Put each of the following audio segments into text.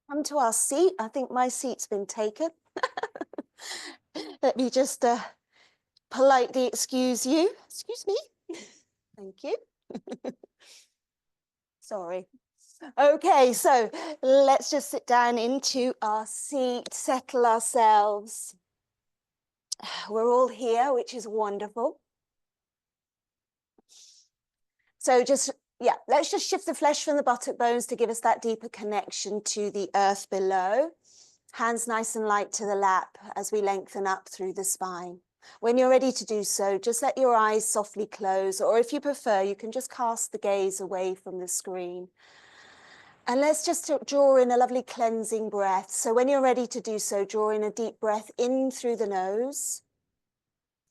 Come to our seat. I think my seat's been taken. Let me just politely excuse you. Excuse me. Thank you. Sorry. Okay, so let's just sit down into our seat, settle ourselves. We're all here, which is wonderful. So let's just shift the flesh from the buttock bones to give us that deeper connection to the earth below. Hands nice and light to the lap as we lengthen up through the spine. When you're ready to do so, just let your eyes softly close, or if you prefer, you can just cast the gaze away from the screen. And let's just draw in a lovely cleansing breath. So when you're ready to do so, draw in a deep breath in through the nose.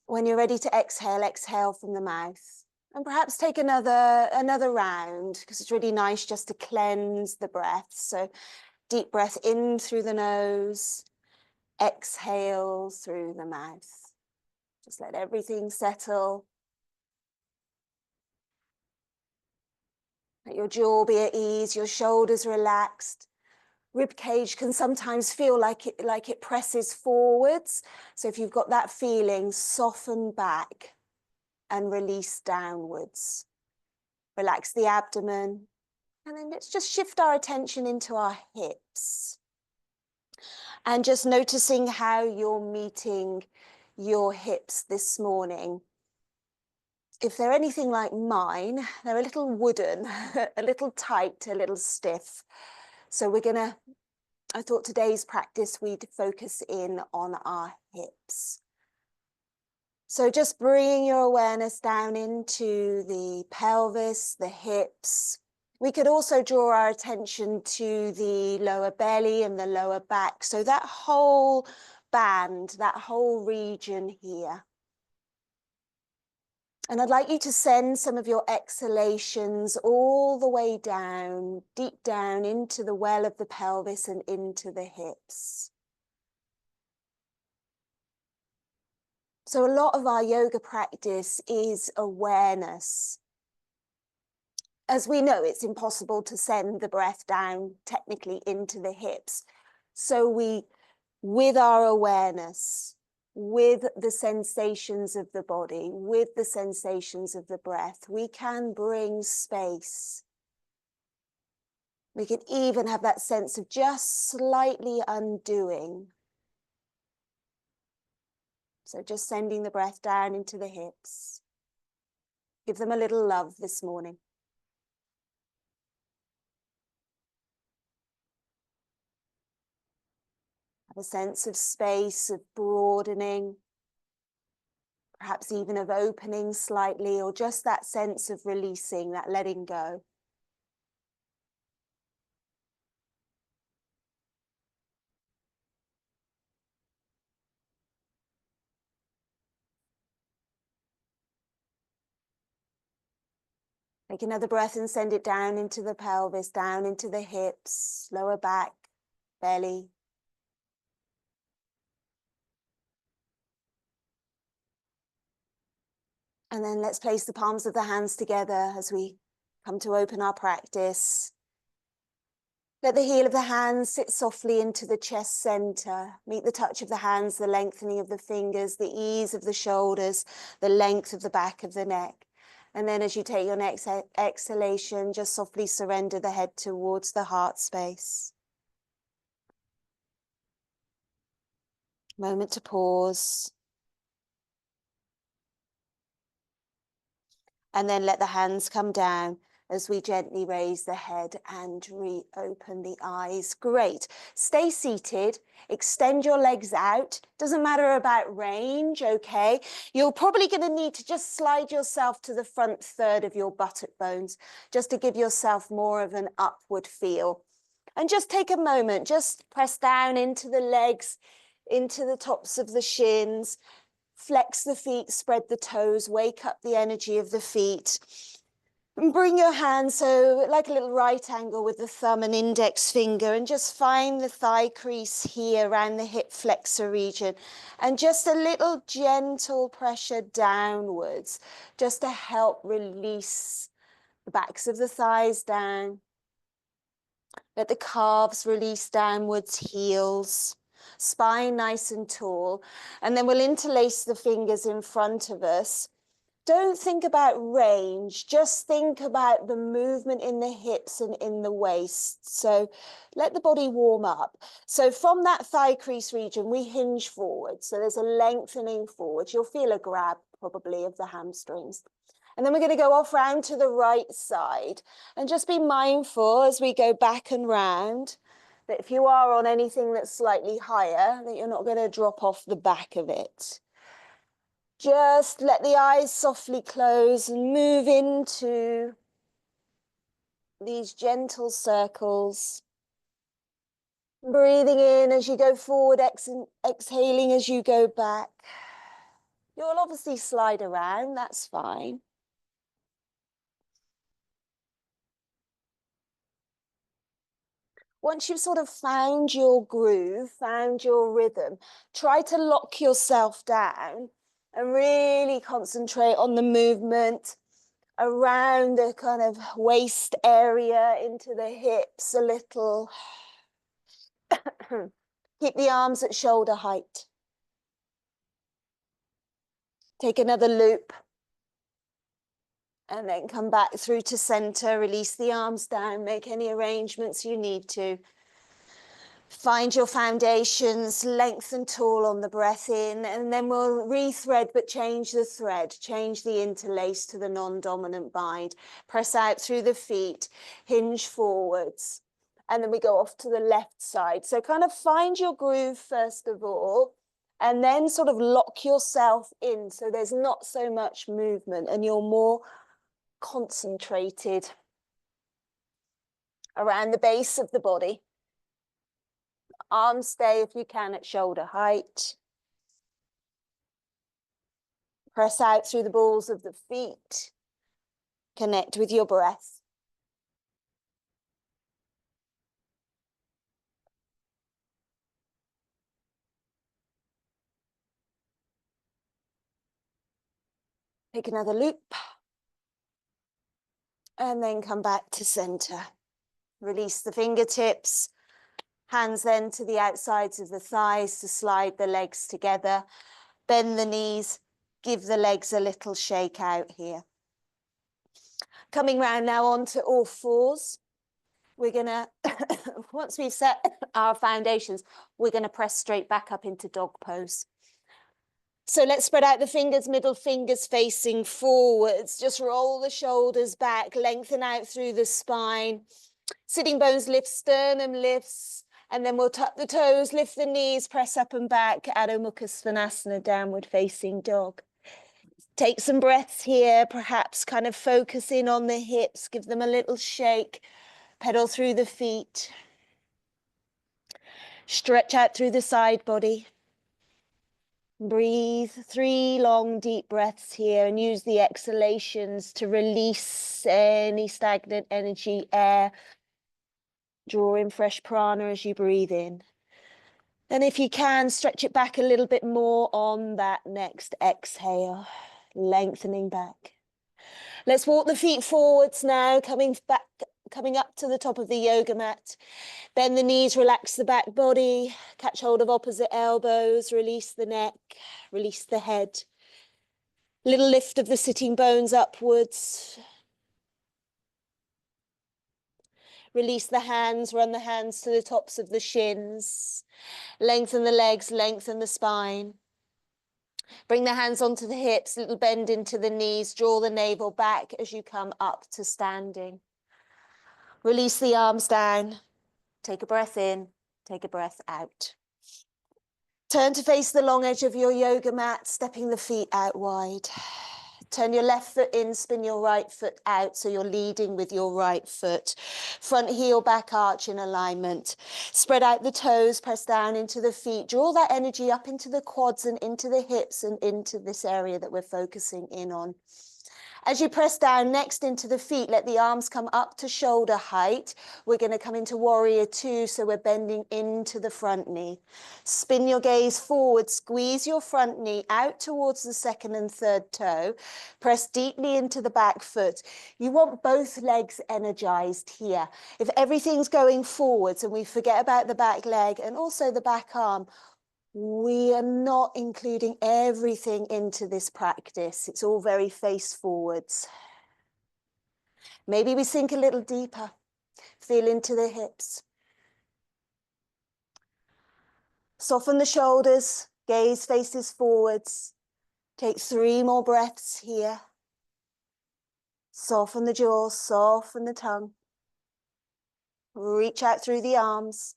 When you're ready to exhale, exhale from the mouth. And perhaps take another round, because it's really nice just to cleanse the breath. So deep breath in through the nose, exhale through the mouth. Just let everything settle. Let your jaw be at ease, your shoulders relaxed. Rib cage can sometimes feel like it presses forwards. So if you've got that feeling, soften back and release downwards. Relax the abdomen. And then let's just shift our attention into our hips. And just noticing how you're meeting your hips this morning. If they're anything like mine, they're a little wooden, a little tight, a little stiff. So I thought today's practice, we'd focus in on our hips. So just bringing your awareness down into the pelvis, the hips. We could also draw our attention to the lower belly and the lower back. So that whole band, that whole region here. And I'd like you to send some of your exhalations all the way down, deep down into the well of the pelvis and into the hips. So a lot of our yoga practice is awareness. As we know, it's impossible to send the breath down technically into the hips. So with our awareness, with the sensations of the body, with the sensations of the breath, we can bring space. We can even have that sense of just slightly undoing. So just sending the breath down into the hips. Give them a little love this morning. Have a sense of space, of broadening, perhaps even of opening slightly, or just that sense of releasing, that letting go. Take another breath and send it down into the pelvis, down into the hips, lower back, belly. And then let's place the palms of the hands together as we come to open our practice. Let the heel of the hands sit softly into the chest center. Meet the touch of the hands, the lengthening of the fingers, the ease of the shoulders, the length of the back of the neck. And then as you take your next exhalation, just softly surrender the head towards the heart space. Moment to pause. And then let the hands come down as we gently raise the head and reopen the eyes. Great. Stay seated, extend your legs out. Doesn't matter about range, okay? You're probably going to need to just slide yourself to the front third of your buttock bones, just to give yourself more of an upward feel. And just take a moment, just press down into the legs, into the tops of the shins. Flex the feet, spread the toes, wake up the energy of the feet. And bring your hands, so like a little right angle with the thumb and index finger, and just find the thigh crease here around the hip flexor region. And just a little gentle pressure downwards, just to help release the backs of the thighs down. Let the calves release downwards, heels, spine nice and tall. And then we'll interlace the fingers in front of us. Don't think about range, just think about the movement in the hips and in the waist. So let the body warm up. So from that thigh crease region, we hinge forward. So there's a lengthening forward. You'll feel a grab probably of the hamstrings. And then we're going to go off round to the right side and just be mindful as we go back and round that if you are on anything that's slightly higher, that you're not going to drop off the back of it. Just let the eyes softly close and move into these gentle circles. Breathing in as you go forward, exhaling as you go back. You'll obviously slide around, that's fine. Once you've sort of found your groove, found your rhythm, try to lock yourself down and really concentrate on the movement around the kind of waist area into the hips a little. Keep the arms at shoulder height. Take another loop. And then come back through to center, release the arms down, make any arrangements you need to. Find your foundations, lengthen tall on the breath in, and then we'll rethread, but change the thread, change the interlace to the non-dominant bind. Press out through the feet, hinge forwards, and then we go off to the left side. So kind of find your groove first of all, and then sort of lock yourself in so there's not so much movement and you're more concentrated around the base of the body. Arms stay if you can at shoulder height. Press out through the balls of the feet. Connect with your breath. Take another loop. And then come back to center. Release the fingertips. Hands then to the outsides of the thighs to slide the legs together. Bend the knees. Give the legs a little shake out here. Coming round now onto all fours. We're gonna, once we've set our foundations, we're gonna press straight back up into dog pose. So let's spread out the fingers, middle fingers facing forwards. Just roll the shoulders back, lengthen out through the spine. Sitting bones lift, sternum lifts, and then we'll tuck the toes, lift the knees, press up and back, Adho Mukha Svanasana, downward facing dog. Take some breaths here, perhaps kind of focus in on the hips, give them a little shake, pedal through the feet. Stretch out through the side body. Breathe 3 long, deep breaths here and use the exhalations to release any stagnant energy, air. Draw in fresh prana as you breathe in. Then if you can, stretch it back a little bit more on that next exhale, lengthening back. Let's walk the feet forwards now, coming up to the top of the yoga mat. Bend the knees, relax the back body, catch hold of opposite elbows, release the neck, release the head. Little lift of the sitting bones upwards. Release the hands, run the hands to the tops of the shins. Lengthen the legs, lengthen the spine. Bring the hands onto the hips, little bend into the knees, draw the navel back as you come up to standing. Release the arms down. Take a breath in, take a breath out. Turn to face the long edge of your yoga mat, stepping the feet out wide. Turn your left foot in, spin your right foot out, so you're leading with your right foot. Front heel, back arch in alignment. Spread out the toes, press down into the feet. Draw that energy up into the quads and into the hips and into this area that we're focusing in on. As you press down next into the feet, let the arms come up to shoulder height. We're going to come into warrior two, so we're bending into the front knee. Spin your gaze forward, squeeze your front knee out towards the second and third toe. Press deeply into the back foot. You want both legs energized here. If everything's going forwards and we forget about the back leg and also the back arm, we are not including everything into this practice. It's all very face forwards. Maybe we sink a little deeper, feel into the hips. Soften the shoulders, gaze faces forwards. Take 3 more breaths here. Soften the jaw, soften the tongue. Reach out through the arms.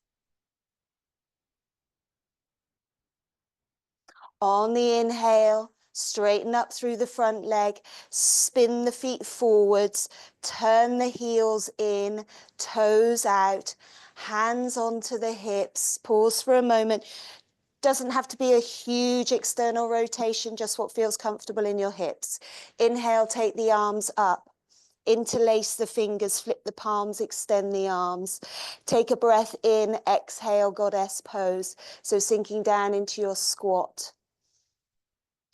On the inhale, straighten up through the front leg, spin the feet forwards, turn the heels in, toes out, hands onto the hips. Pause for a moment. Doesn't have to be a huge external rotation, just what feels comfortable in your hips. Inhale, take the arms up. Interlace the fingers, flip the palms, extend the arms. Take a breath in, exhale, goddess pose. So sinking down into your squat.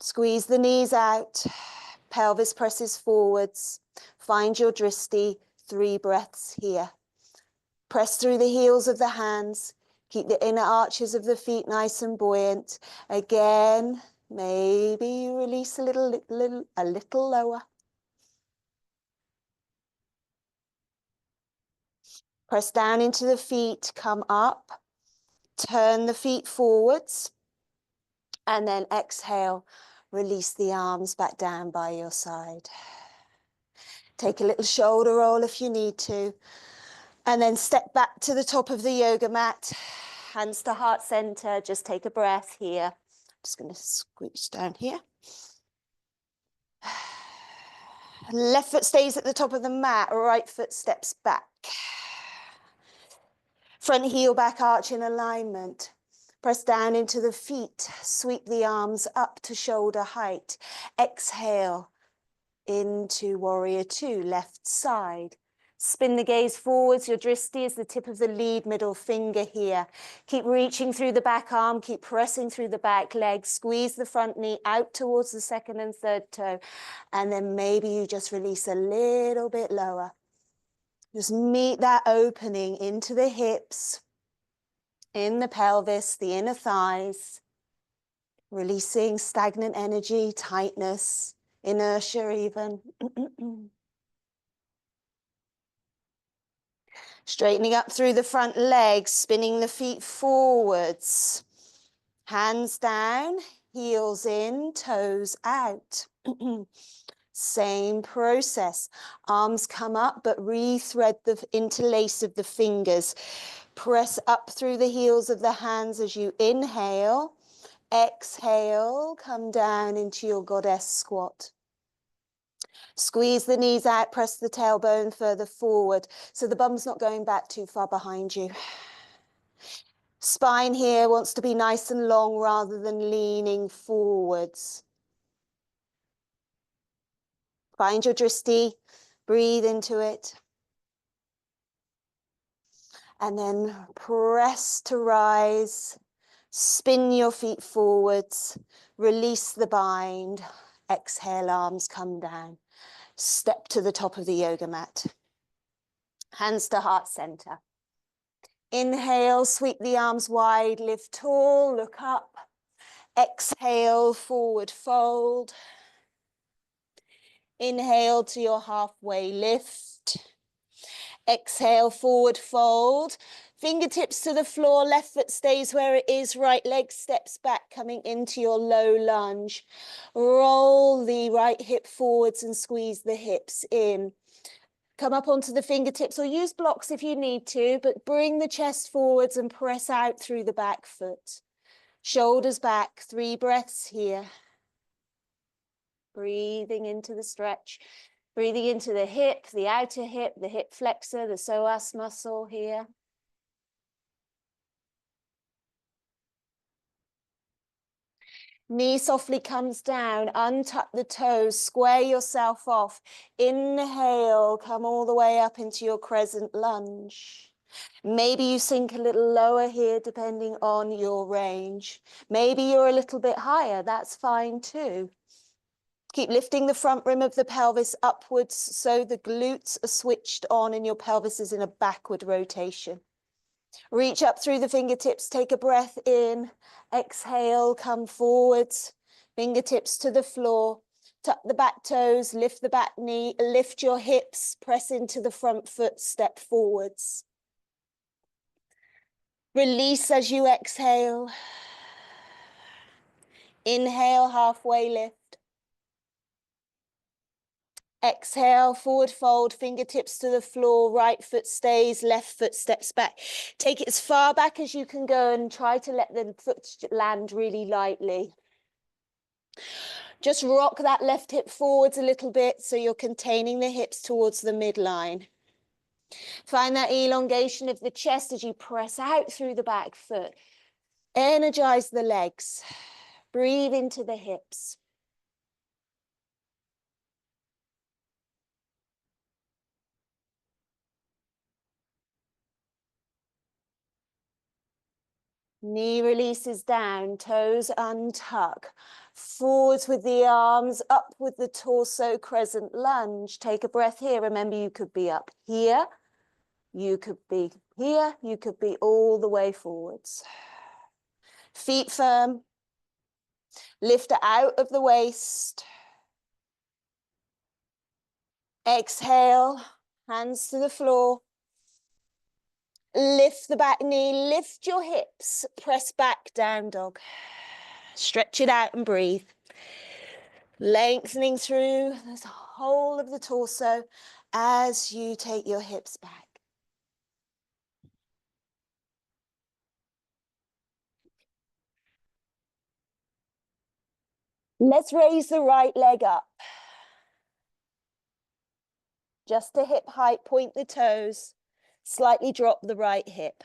Squeeze the knees out, pelvis presses forwards. Find your dristi, 3 breaths here. Press through the heels of the hands. Keep the inner arches of the feet nice and buoyant. Again, maybe you release a little lower. Press down into the feet, come up. Turn the feet forwards. And then exhale, release the arms back down by your side. Take a little shoulder roll if you need to. And then step back to the top of the yoga mat. Hands to heart center. Just take a breath here. Just going to squeeze down here. Left foot stays at the top of the mat. Right foot steps back. Front heel back arch in alignment. Press down into the feet. Sweep the arms up to shoulder height. Exhale into warrior two, left side. Spin the gaze forwards. Your dristi is the tip of the lead middle finger here. Keep reaching through the back arm. Keep pressing through the back leg. Squeeze the front knee out towards the second and third toe. And then maybe you just release a little bit lower. Just meet that opening into the hips, in the pelvis, the inner thighs. Releasing stagnant energy, tightness, inertia even. Straightening up through the front legs, spinning the feet forwards. Hands down, heels in, toes out. Same process. Arms come up, but re-thread the interlace of the fingers. Press up through the heels of the hands as you inhale. Exhale, come down into your goddess squat. Squeeze the knees out, press the tailbone further forward so the bum's not going back too far behind you. Spine here wants to be nice and long rather than leaning forwards. Find your dristi, breathe into it. And then press to rise. Spin your feet forwards. Release the bind. Exhale, arms come down. Step to the top of the yoga mat. Hands to heart center. Inhale, sweep the arms wide, lift tall, look up. Exhale, forward fold. Inhale to your halfway lift. Exhale, forward fold. Fingertips to the floor, left foot stays where it is, right leg steps back, coming into your low lunge. Roll the right hip forwards and squeeze the hips in. Come up onto the fingertips or use blocks if you need to, but bring the chest forwards and press out through the back foot. Shoulders back, 3 breaths here. Breathing into the stretch. Breathing into the hip, the outer hip, the hip flexor, the psoas muscle here. Knee softly comes down, untuck the toes, square yourself off. Inhale, come all the way up into your crescent lunge. Maybe you sink a little lower here, depending on your range. Maybe you're a little bit higher, that's fine too. Keep lifting the front rim of the pelvis upwards so the glutes are switched on and your pelvis is in a backward rotation. Reach up through the fingertips, take a breath in, exhale, come forwards, fingertips to the floor, tuck the back toes, lift the back knee, lift your hips, press into the front foot, step forwards. Release as you exhale. Inhale, halfway lift. Exhale, forward fold, fingertips to the floor, right foot stays, left foot steps back. Take it as far back as you can go and try to let the foot land really lightly. Just rock that left hip forwards a little bit so you're containing the hips towards the midline. Find that elongation of the chest as you press out through the back foot. Energize the legs. Breathe into the hips. Knee releases down, toes untuck. Forwards with the arms, up with the torso, crescent lunge. Take a breath here. Remember, you could be up here. You could be here. You could be all the way forwards. Feet firm. Lift out of the waist. Exhale, hands to the floor. Lift the back knee, lift your hips, press back, down dog. Stretch it out and breathe. Lengthening through the whole of the torso as you take your hips back. Let's raise the right leg up. Just to hip height, point the toes, slightly drop the right hip.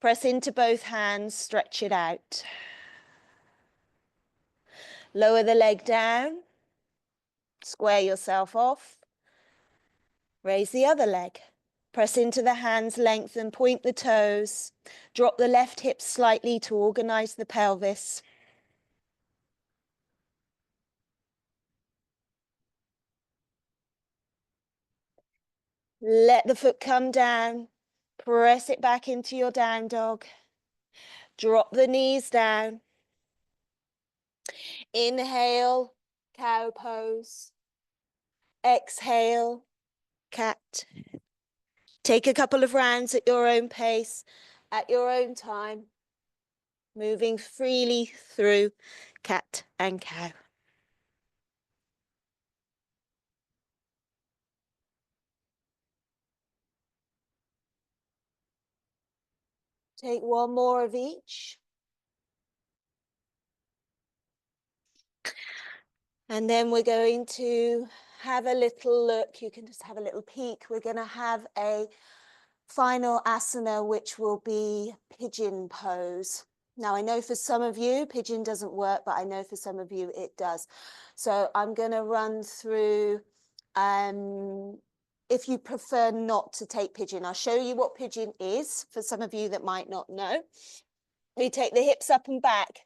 Press into both hands, stretch it out. Lower the leg down, square yourself off. Raise the other leg. Press into the hands, lengthen, point the toes. Drop the left hip slightly to organize the pelvis. Let the foot come down. Press it back into your down dog. Drop the knees down. Inhale, cow pose. Exhale, cat. Take a couple of rounds at your own pace, at your own time, moving freely through cat and cow. Take one more of each. And then we're going to have a little look. You can just have a little peek. We're going to have a final asana, which will be pigeon pose. Now, I know for some of you, pigeon doesn't work, but I know for some of you it does. So I'm going to run through, if you prefer not to take pigeon, I'll show you what pigeon is for some of you that might not know. We take the hips up and back.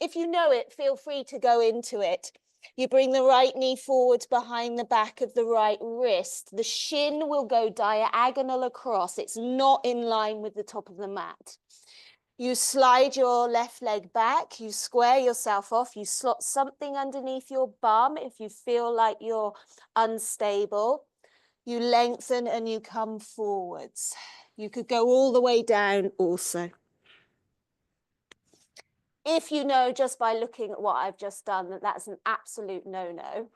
If you know it, feel free to go into it. You bring the right knee forwards behind the back of the right wrist. The shin will go diagonal across. It's not in line with the top of the mat. You slide your left leg back. You square yourself off. You slot something underneath your bum if you feel like you're unstable. You lengthen and you come forwards. You could go all the way down also. If you know just by looking at what I've just done that that's an absolute no-no,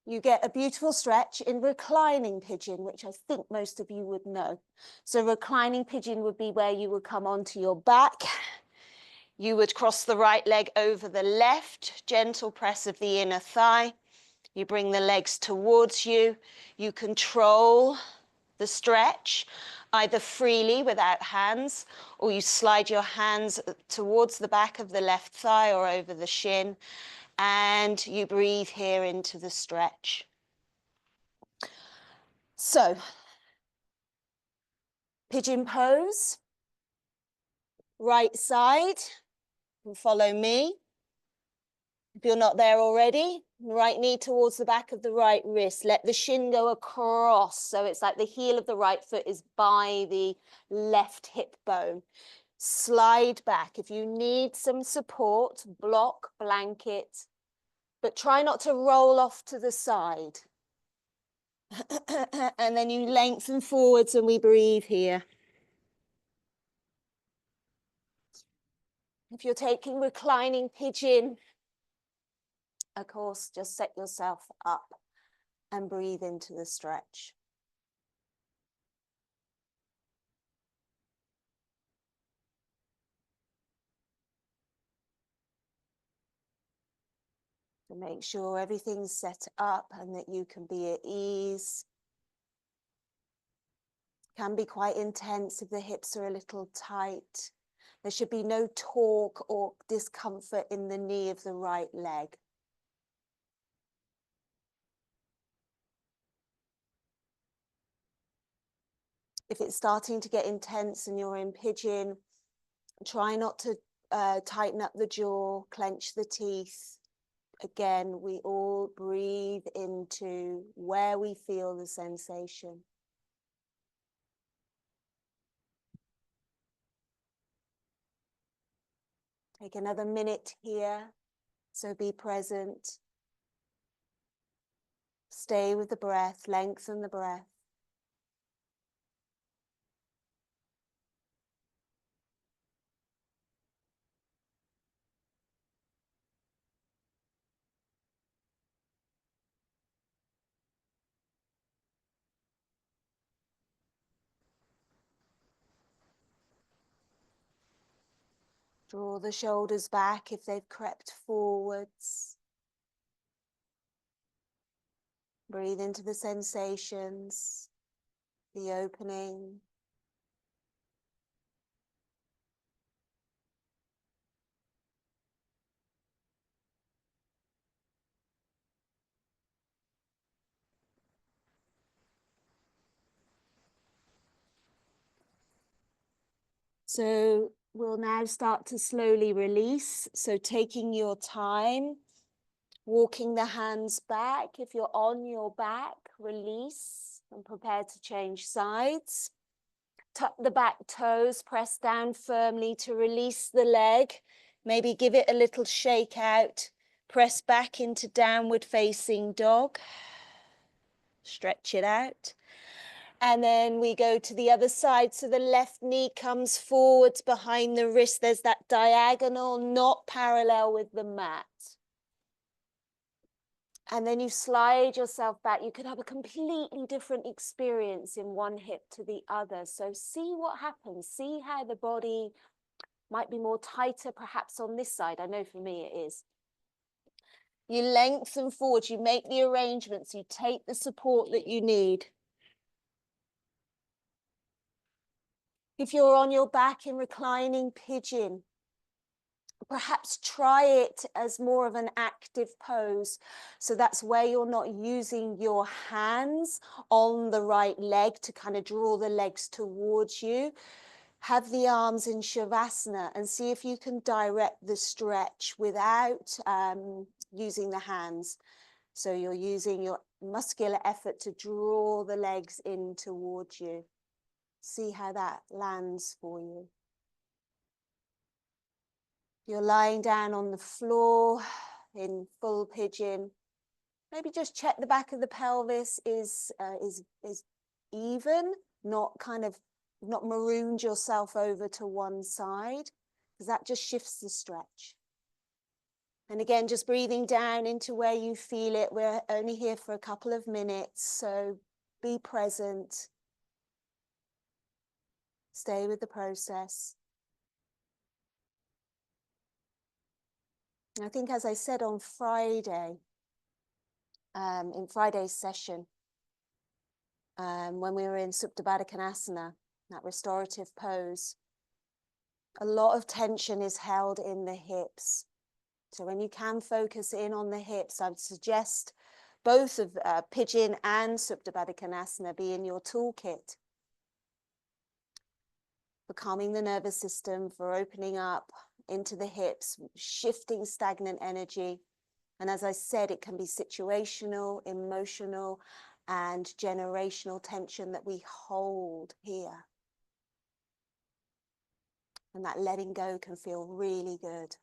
you get a beautiful stretch in reclining pigeon, which I think most of you would know. So reclining pigeon would be where you would come onto your back. You would cross the right leg over the left, gentle press of the inner thigh. You bring the legs towards you. You control the stretch, either freely without hands, or you slide your hands towards the back of the left thigh or over the shin, and you breathe here into the stretch. So, pigeon pose, right side, and follow me. If you're not there already, right knee towards the back of the right wrist. Let the shin go across. So it's like the heel of the right foot is by the left hip bone. Slide back. If you need some support, block, blanket, but try not to roll off to the side. And then you lengthen forwards and we breathe here. If you're taking reclining pigeon, of course, just set yourself up and breathe into the stretch. To make sure everything's set up and that you can be at ease. Can be quite intense if the hips are a little tight. There should be no torque or discomfort in the knee of the right leg. If it's starting to get intense and you're in pigeon, try not to tighten up the jaw, clench the teeth. Again, we all breathe into where we feel the sensation. Take another minute here, so be present. Stay with the breath, lengthen the breath. Draw the shoulders back if they've crept forwards. Breathe into the sensations, the opening. So we'll now start to slowly release. So taking your time, walking the hands back. If you're on your back, release and prepare to change sides. Tuck the back toes, press down firmly to release the leg. Maybe give it a little shake out. Press back into downward facing dog. Stretch it out. And then we go to the other side. So the left knee comes forwards behind the wrist. There's that diagonal, not parallel with the mat. And then you slide yourself back. You could have a completely different experience in one hip to the other. So see what happens. See how the body might be more tighter, perhaps on this side. I know for me it is. You lengthen forward. You make the arrangements. You take the support that you need. If you're on your back in reclining pigeon, perhaps try it as more of an active pose. So that's where you're not using your hands on the right leg to kind of draw the legs towards you. Have the arms in Shavasana and see if you can direct the stretch without using the hands. So you're using your muscular effort to draw the legs in towards you. See how that lands for you. You're lying down on the floor in full pigeon. Maybe just check the back of the pelvis is even, not marooned yourself over to one side, because that just shifts the stretch. And again, just breathing down into where you feel it. We're only here for a couple of minutes, so be present. Stay with the process. I think, as I said on Friday, in Friday's session, when we were in Supta Baddha Konasana, that restorative pose. A lot of tension is held in the hips. So when you can focus in on the hips, I would suggest both of Pigeon and Supta Baddha Konasana be in your toolkit for calming the nervous system, for opening up into the hips, shifting stagnant energy. And as I said, it can be situational, emotional, and generational tension that we hold here. And that letting go can feel really good.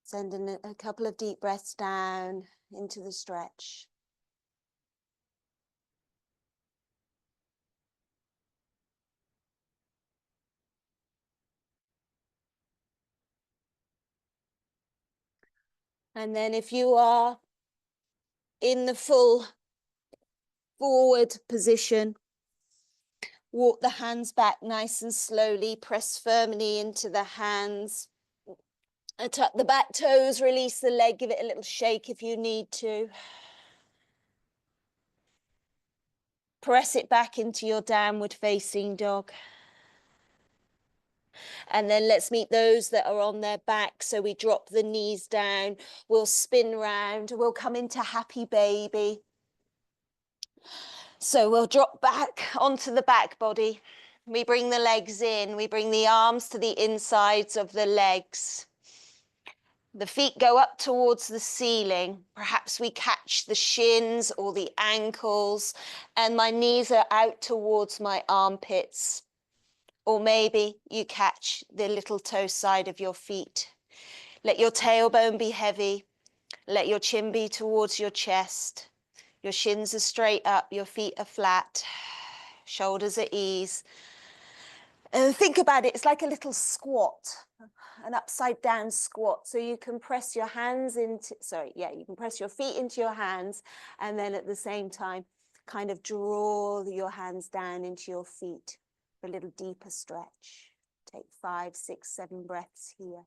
Send in a couple of deep breaths down into the stretch. And then if you are in the full forward position, walk the hands back nice and slowly, press firmly into the hands. Tuck the back toes, release the leg, give it a little shake if you need to. Press it back into your downward facing dog. And then let's meet those that are on their back. So we drop the knees down, we'll spin round, we'll come into happy baby. So we'll drop back onto the back body. We bring the legs in, we bring the arms to the insides of the legs. The feet go up towards the ceiling. Perhaps we catch the shins or the ankles, and my knees are out towards my armpits. Or maybe you catch the little toe side of your feet. Let your tailbone be heavy. Let your chin be towards your chest. Your shins are straight up, your feet are flat, shoulders at ease. And think about it, it's like a little squat, an upside down squat. So you can press your hands into, you can press your feet into your hands, and then at the same time, kind of draw your hands down into your feet for a little deeper stretch. Take 5, 6, 7 breaths here.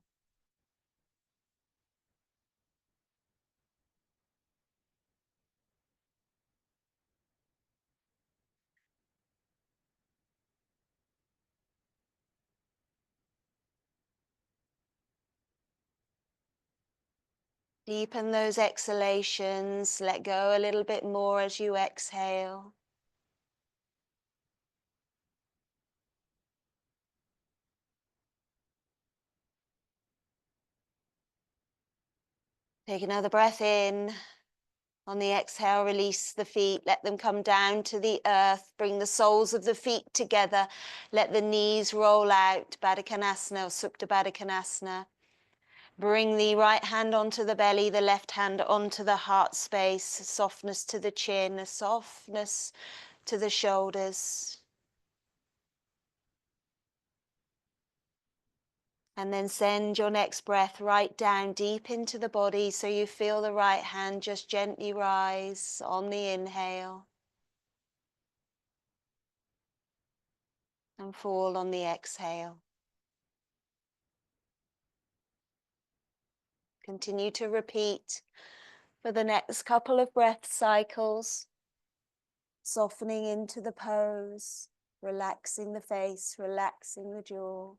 Deepen those exhalations, let go a little bit more as you exhale. Take another breath in. On the exhale, release the feet, let them come down to the earth, bring the soles of the feet together, let the knees roll out, Baddha Konasana or Supta Baddha Konasana. Bring the right hand onto the belly, the left hand onto the heart space, a softness to the chin, a softness to the shoulders. And then send your next breath right down deep into the body so you feel the right hand just gently rise on the inhale and fall on the exhale. Continue to repeat for the next couple of breath cycles, softening into the pose, relaxing the face, relaxing the jaw.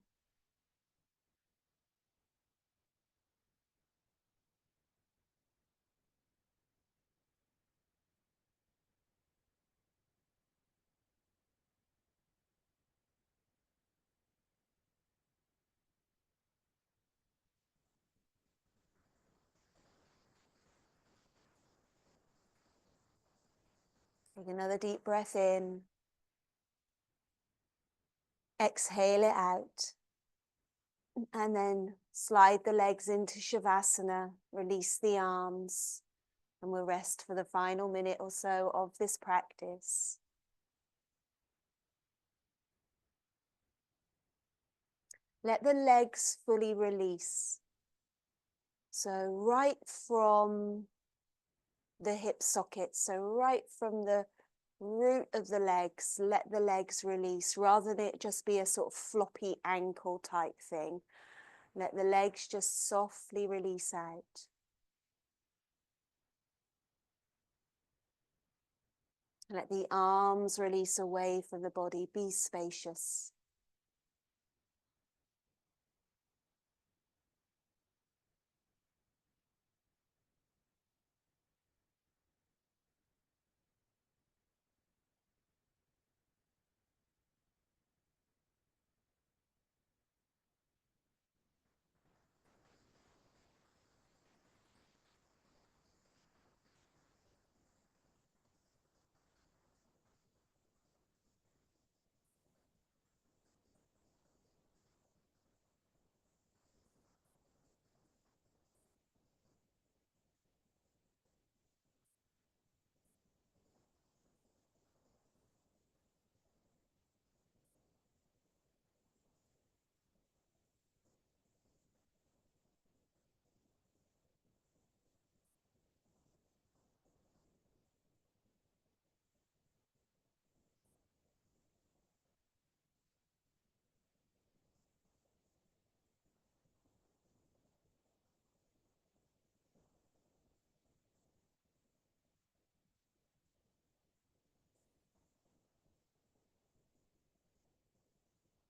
Take another deep breath in. Exhale it out. And then slide the legs into Shavasana. Release the arms. And we'll rest for the final minute or so of this practice. Let the legs fully release. So right from the hip socket, so right from the root of the legs, let the legs release rather than it just be a sort of floppy ankle type thing. Let the legs just softly release out. Let the arms release away from the body. Be spacious.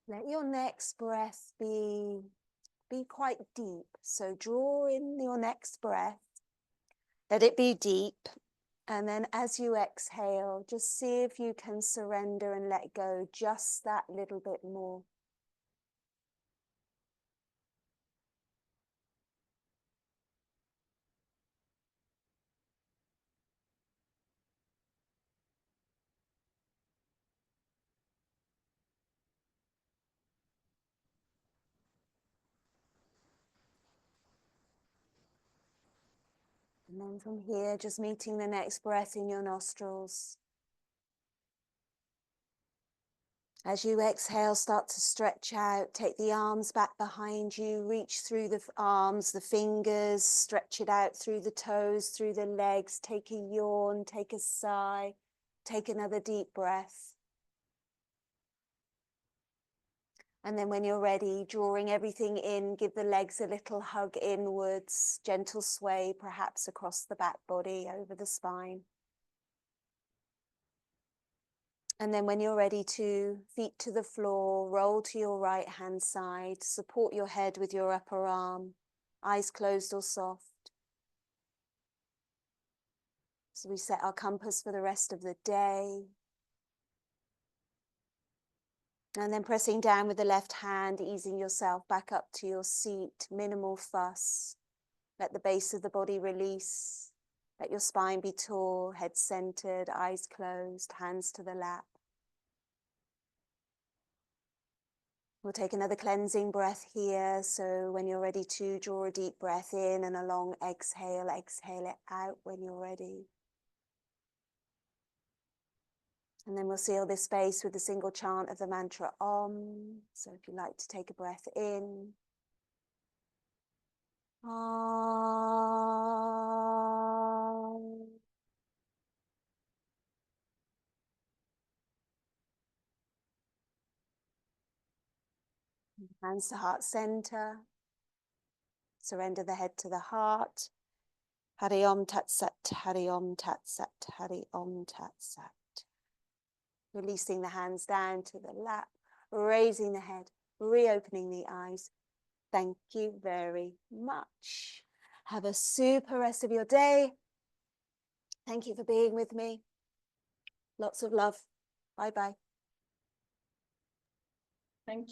Let your next breath be quite deep. So draw in your next breath. Let it be deep. And then as you exhale, just see if you can surrender and let go just that little bit more. And then from here, just meeting the next breath in your nostrils. As you exhale, start to stretch out. Take the arms back behind you. Reach through the arms, the fingers. Stretch it out through the toes, through the legs. Take a yawn, take a sigh. Take another deep breath. And then when you're ready, drawing everything in, give the legs a little hug inwards. Gentle sway, perhaps across the back body, over the spine. And then when you're ready to, feet to the floor, roll to your right hand side, support your head with your upper arm, eyes closed or soft. So we set our compass for the rest of the day. And then pressing down with the left hand, easing yourself back up to your seat, minimal fuss. Let the base of the body release. Let your spine be tall, head centered, eyes closed, hands to the lap. We'll take another cleansing breath here. So when you're ready to draw a deep breath in and a long exhale, exhale it out when you're ready. And then we'll seal this space with a single chant of the mantra Om. So if you like to take a breath in. Om. Hands to heart center. Surrender the head to the heart. Hari Om Tat Sat, Hari Om Tat Sat, Hari Om Tat Sat. Releasing the hands down to the lap, raising the head, reopening the eyes. Thank you very much. Have a super rest of your day. Thank you for being with me. Lots of love. Bye-bye. Thank you.